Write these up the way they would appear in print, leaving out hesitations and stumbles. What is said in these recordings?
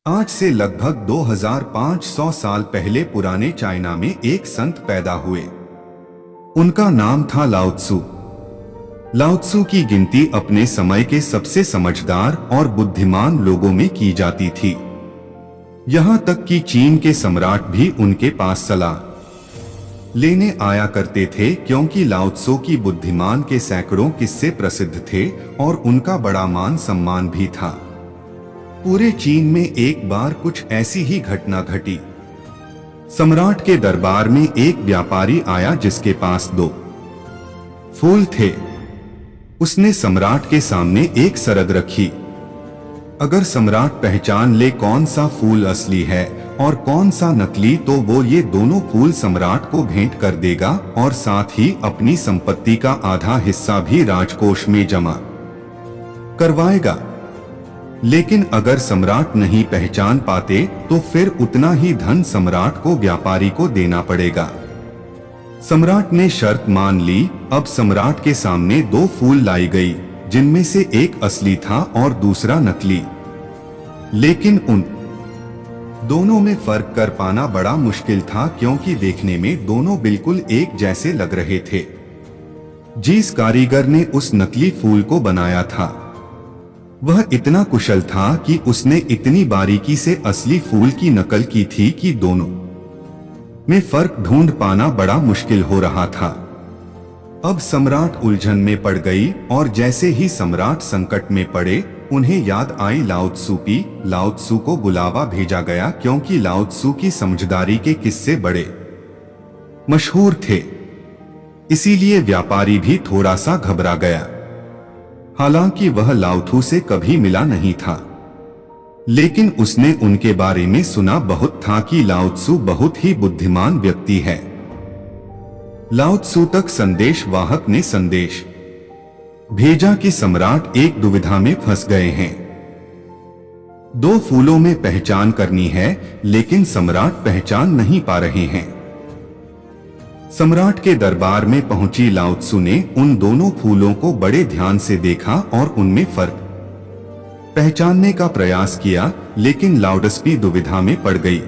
आज से लगभग 2500 साल पहले पुराने चाइना में एक संत पैदा हुए। उनका नाम था लाओ त्सु। लाओ त्सु की गिनती अपने समय के सबसे समझदार और बुद्धिमान लोगों में की जाती थी। यहां तक कि चीन के सम्राट भी उनके पास सलाह लेने आया करते थे, क्योंकि लाओ त्सु की बुद्धिमान के सैकड़ों किस्से प्रसिद्ध थे और उनका बड़ा मान सम्मान भी था। पूरे चीन में एक बार कुछ ऐसी ही घटना घटी। सम्राट के दरबार में एक व्यापारी आया जिसके पास 2 फूल थे। उसने सम्राट के सामने एक सरद रखी। अगर सम्राट पहचान ले कौन सा फूल असली है और कौन सा नकली, तो वो ये दोनों फूल सम्राट को भेंट कर देगा और साथ ही अपनी संपत्ति का आधा हिस्सा भी राजकोष में जमा करवाएगा। लेकिन अगर सम्राट नहीं पहचान पाते तो फिर उतना ही धन सम्राट को व्यापारी को देना पड़ेगा। सम्राट ने शर्त मान ली। अब सम्राट के सामने 2 फूल लाई गई, जिनमें से एक असली था और दूसरा नकली। लेकिन उन दोनों में फर्क कर पाना बड़ा मुश्किल था, क्योंकि देखने में दोनों बिल्कुल एक जैसे लग रहे थे। जिस कारीगर ने उस नकली फूल को बनाया था वह इतना कुशल था कि उसने इतनी बारीकी से असली फूल की नकल की थी कि दोनों में फर्क ढूंढ पाना बड़ा मुश्किल हो रहा था। अब सम्राट उलझन में पड़ गई, और जैसे ही सम्राट संकट में पड़े, उन्हें याद आई लाओ त्सु की। लाओ त्सु को बुलावा भेजा गया, क्योंकि लाओ त्सु की समझदारी के किस्से बड़े मशहूर थे। इसीलिए व्यापारी भी थोड़ा सा घबरा गया। हालांकि वह लाओ त्सु से कभी मिला नहीं था, लेकिन उसने उनके बारे में सुना बहुत था कि लाओ त्सु बहुत ही बुद्धिमान व्यक्ति है। लाओ त्सु तक संदेश वाहक ने संदेश भेजा कि सम्राट एक दुविधा में फंस गए हैं। 2 फूलों में पहचान करनी है, लेकिन सम्राट पहचान नहीं पा रहे हैं। सम्राट के दरबार में पहुंची लाओ त्सु ने उन दोनों फूलों को बड़े ध्यान से देखा और उनमें फर्क पहचानने का प्रयास किया, लेकिन लाओ त्सु दुविधा में पड़ गई।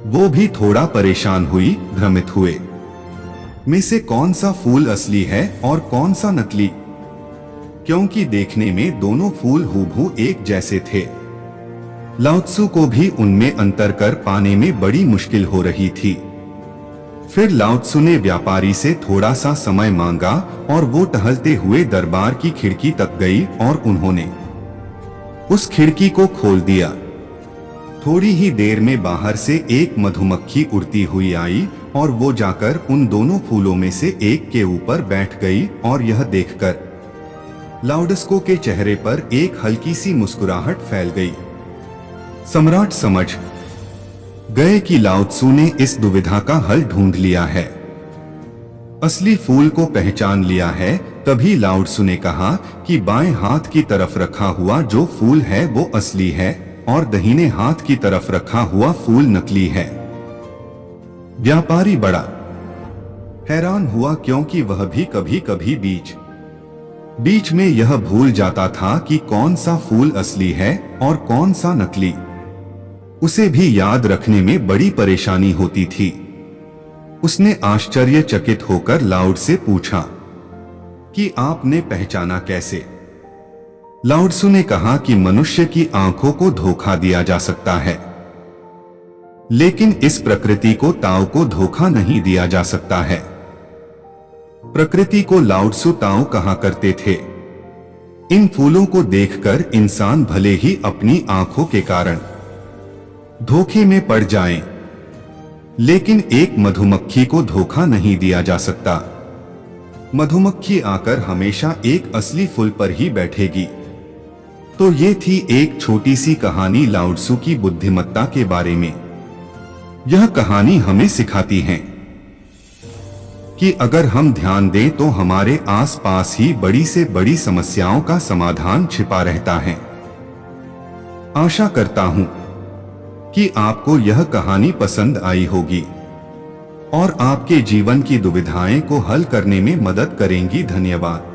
वो भी थोड़ा परेशान हुई, भ्रमित हुए में से कौन सा फूल असली है और कौन सा नकली, क्योंकि देखने में दोनों फूल हूबहू एक जैसे थे। लाओ त्सु को भी उनमें अंतर कर पाने में बड़ी मुश्किल हो रही थी। फिर लाओ त्सु ने व्यापारी से थोड़ा सा समय मांगा और वो टहलते हुए दरबार की खिड़की तक गई और उन्होंने उस खिड़की को खोल दिया। थोड़ी ही देर में बाहर से एक मधुमक्खी उड़ती हुई आई और वो जाकर उन दोनों फूलों में से एक के ऊपर बैठ गई, और यह देखकर लाओ त्सु के चेहरे पर एक हल्की सी मुस्कुराहट फैल गई। सम्राट समझ गए कि लाओ त्सु ने इस दुविधा का हल ढूंढ लिया है, असली फूल को पहचान लिया है। तभी लाओ त्सु ने कहा कि बाएं हाथ की तरफ रखा हुआ जो फूल है वो असली है और दाहिने हाथ की तरफ रखा हुआ फूल नकली है। व्यापारी बड़ा हैरान हुआ, क्योंकि वह भी कभी कभी बीच में यह भूल जाता था कि कौन सा फूल असली है और कौन सा नकली। उसे भी याद रखने में बड़ी परेशानी होती थी। उसने आश्चर्यचकित होकर लाओ से पूछा कि आपने पहचाना कैसे? लाओ त्सु ने कहा कि मनुष्य की आंखों को धोखा दिया जा सकता है, लेकिन इस प्रकृति को ताओ को धोखा नहीं दिया जा सकता है। प्रकृति को लाओ त्सु ताओ कहा करते थे। इन फूलों को देखकर इंसान भले ही अपनी आंखों के कारण धोखे में पड़ जाए, लेकिन एक मधुमक्खी को धोखा नहीं दिया जा सकता। मधुमक्खी आकर हमेशा एक असली फूल पर ही बैठेगी। तो ये थी एक छोटी सी कहानी लाओ त्सु की बुद्धिमत्ता के बारे में। यह कहानी हमें सिखाती है कि अगर हम ध्यान दें तो हमारे आसपास ही बड़ी से बड़ी समस्याओं का समाधान छिपा रहता है। आशा करता हूं कि आपको यह कहानी पसंद आई होगी और आपके जीवन की दुविधाएं को हल करने में मदद करेंगी। धन्यवाद।